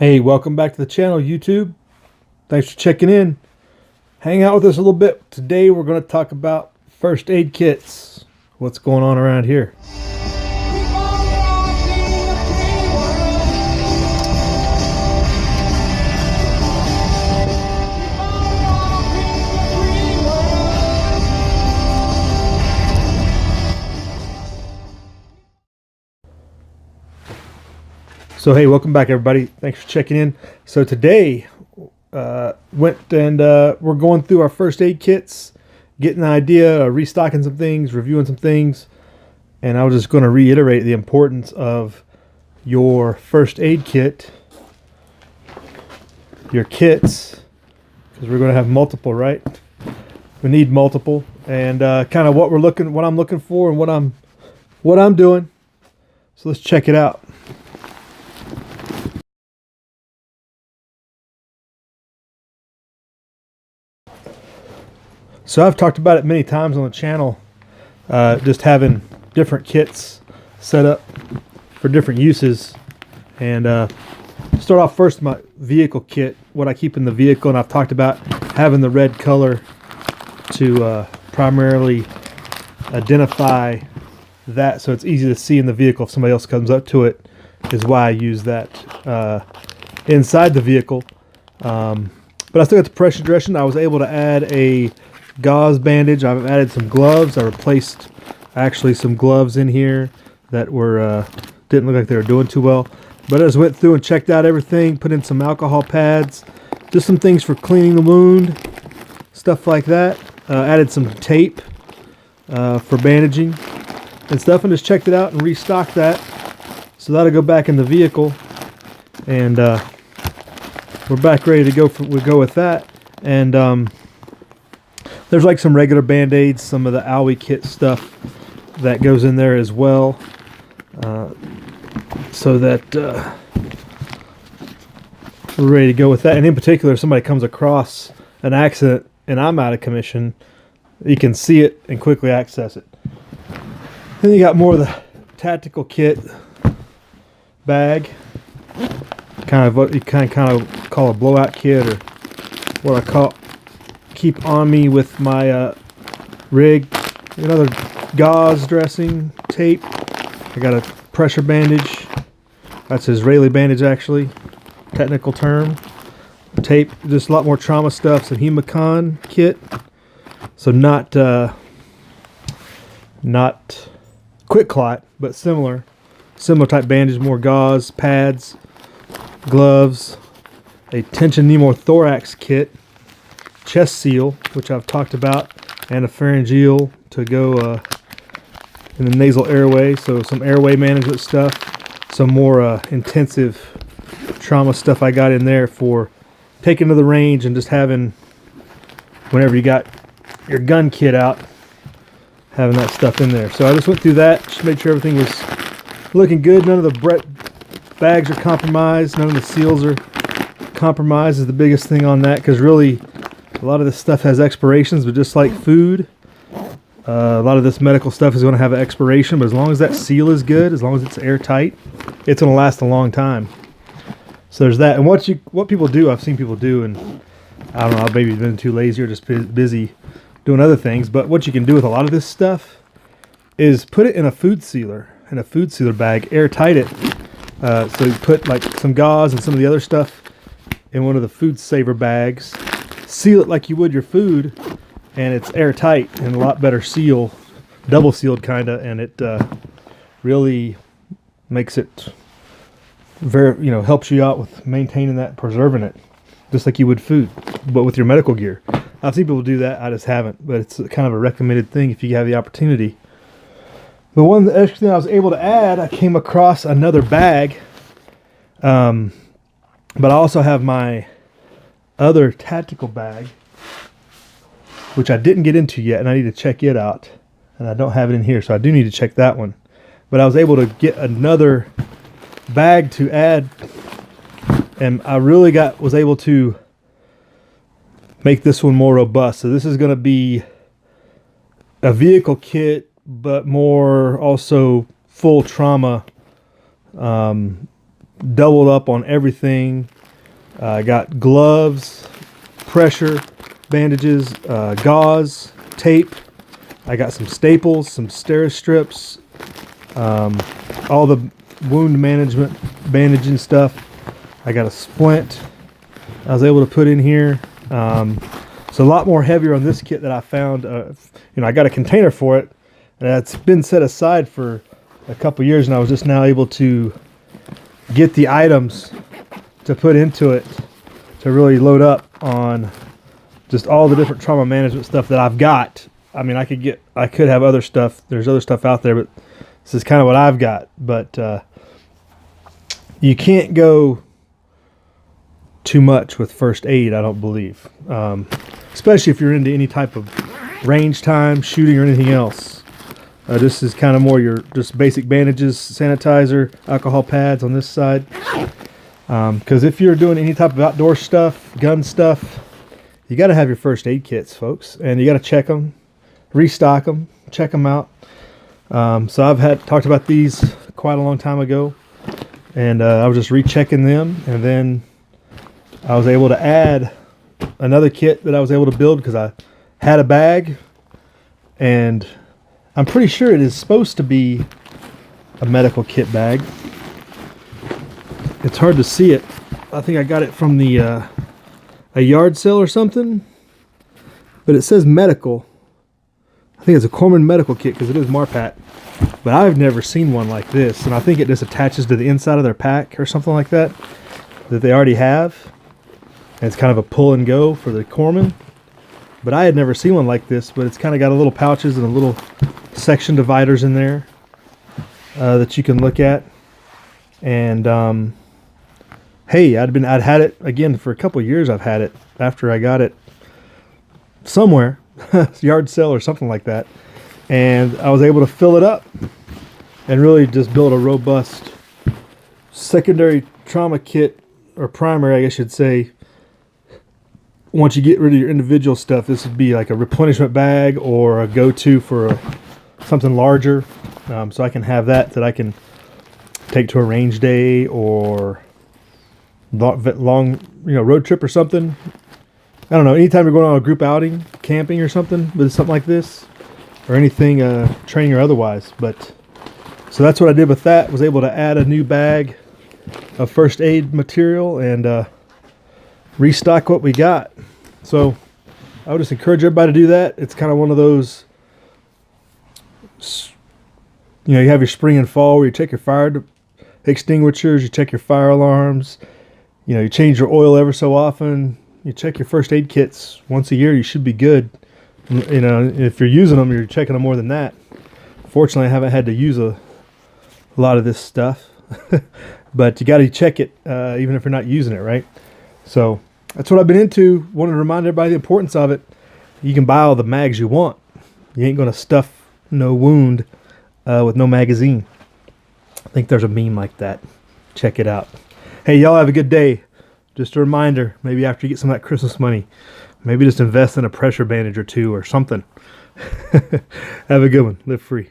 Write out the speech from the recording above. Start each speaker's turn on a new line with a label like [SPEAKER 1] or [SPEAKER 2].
[SPEAKER 1] Hey, welcome back to the channel, YouTube. Thanks for checking in. Hang out with us a little bit. Today we're going to talk about first aid kits. What's going on around here? So hey, welcome back everybody. Thanks for checking in. So today we're going through our first aid kits, getting an idea, restocking some things, reviewing some things, and I was just going to reiterate the importance of your first aid kit, your kits, because we're going to have multiple, right? We need multiple, and kind of what I'm looking for, and what I'm doing. So let's check it out. So I've talked about it many times on the channel, just having different kits set up for different uses. And start off first my vehicle kit, what I keep in the vehicle, and I've talked about having the red color to primarily identify that, so it's easy to see in the vehicle if somebody else comes up to it, is why I use that inside the vehicle. But I still got the pressure dressing. I was able to add a gauze bandage. I've added some gloves. I replaced actually some gloves in here that were didn't look like they were doing too well. But I just went through and checked out everything, put in some alcohol pads, just some things for cleaning the wound, stuff like that. Added some tape for bandaging and stuff, and just checked it out and restocked that. So that'll go back in the vehicle, and we're back ready to go. We'll go with that. And there's like some regular band-aids, some of the owie kit stuff that goes in there as well, so that we're ready to go with that. And in particular, if somebody comes across an accident and I'm out of commission, you can see it and quickly access it. Then you got more of the tactical kit bag, kind of what you kind of call a blowout kit, or what I keep on me with my rig. Another gauze dressing, tape. I got a pressure bandage. That's Israeli bandage, actually, technical term. Tape, just a lot more trauma stuff. Some Hemocon kit. So not quick clot, but similar type bandage. More gauze, pads, gloves, a tension pneumothorax kit, chest seal, which I've talked about, and a pharyngeal to go in the nasal airway. So some airway management stuff, some more intensive trauma stuff I got in there for taking to the range and just having, whenever you got your gun kit out, having that stuff in there. So I just went through that, just made sure everything was looking good. None of the bags are compromised, none of the seals are compromised is the biggest thing on that, because really a lot of this stuff has expirations, but just like food, a lot of this medical stuff is going to have an expiration, but as long as that seal is good, as long as it's airtight, it's going to last a long time. So there's that. And what people do, I've seen people do, and I don't know, I've maybe been too lazy or just busy doing other things, but what you can do with a lot of this stuff is put it in a food sealer bag, airtight it. So you put like some gauze and some of the other stuff in one of the food saver bags, seal it like you would your food, and it's airtight and a lot better seal, double sealed kind of, and it really makes it very, helps you out with maintaining that, preserving it, just like you would food, but with your medical gear. I've seen people do that, I just haven't, but it's kind of a recommended thing if you have the opportunity. The one extra thing I was able to add, I came across another bag, but I also have my other tactical bag, which I didn't get into yet, and I need to check it out, and I don't have it in here, so I do need to check that one. But I was able to get another bag to add, and I really was able to make this one more robust. So this is going to be a vehicle kit, but more also full trauma doubled up on everything. I got gloves, pressure bandages, gauze, tape. I got some staples, some Steri-strips, all the wound management bandaging stuff. I got a splint I was able to put in here. It's a lot more heavier on this kit that I found. I got a container for it, and it's been set aside for a couple years, and I was just now able to get the items to put into it to really load up on just all the different trauma management stuff that I've got. I mean, I could have other stuff. There's other stuff out there, but this is kind of what I've got. But you can't go too much with first aid, I don't believe. Especially if you're into any type of range time, shooting, or anything else. This is kind of more your just basic bandages, sanitizer, alcohol pads on this side. Because if you're doing any type of outdoor stuff, gun stuff, you got to have your first aid kits, folks. And you got to check them, restock them, check them out. So I've talked about these quite a long time ago. And I was just rechecking them. And then I was able to add another kit that I was able to build because I had a bag, and I'm pretty sure it is supposed to be a medical kit bag. It's hard to see it. I think I got it from the a yard sale or something, but it says medical. I think it's a Corman medical kit because it is Marpat, but I've never seen one like this, and I think it just attaches to the inside of their pack or something like that they already have. And it's kind of a pull and go for the Corman. But I had never seen one like this, but it's kind of got a little pouches and a little section dividers in there that you can look at. And hey, I'd had it again for a couple of years. I've had it after I got it somewhere, yard sale or something like that. And I was able to fill it up and really just build a robust secondary trauma kit, or primary, I guess you'd say. Once you get rid of your individual stuff, this would be like a replenishment bag or a go-to for something larger. So I can have that I can take to a range day or long road trip or something. I don't know, anytime you're going on a group outing, camping or something with something like this, or anything training or otherwise. But so that's what I did with that. Was able to add a new bag of first aid material and restock what we got. So I would just encourage everybody to do that. It's kind of one of those, you have your spring and fall where you check your fire extinguishers, you check your fire alarms, you change your oil ever so often, you check your first aid kits once a year. You should be good. If you're using them, you're checking them more than that. Fortunately, I haven't had to use a lot of this stuff, but you got to check it even if you're not using it, right? So that's what I've been into. Wanted to remind everybody the importance of it. You can buy all the mags you want. You ain't going to stuff no wound with no magazine. I think there's a meme like that. Check it out. Hey, y'all have a good day. Just a reminder, maybe after you get some of that Christmas money, maybe just invest in a pressure bandage or two or something. Have a good one. Live free.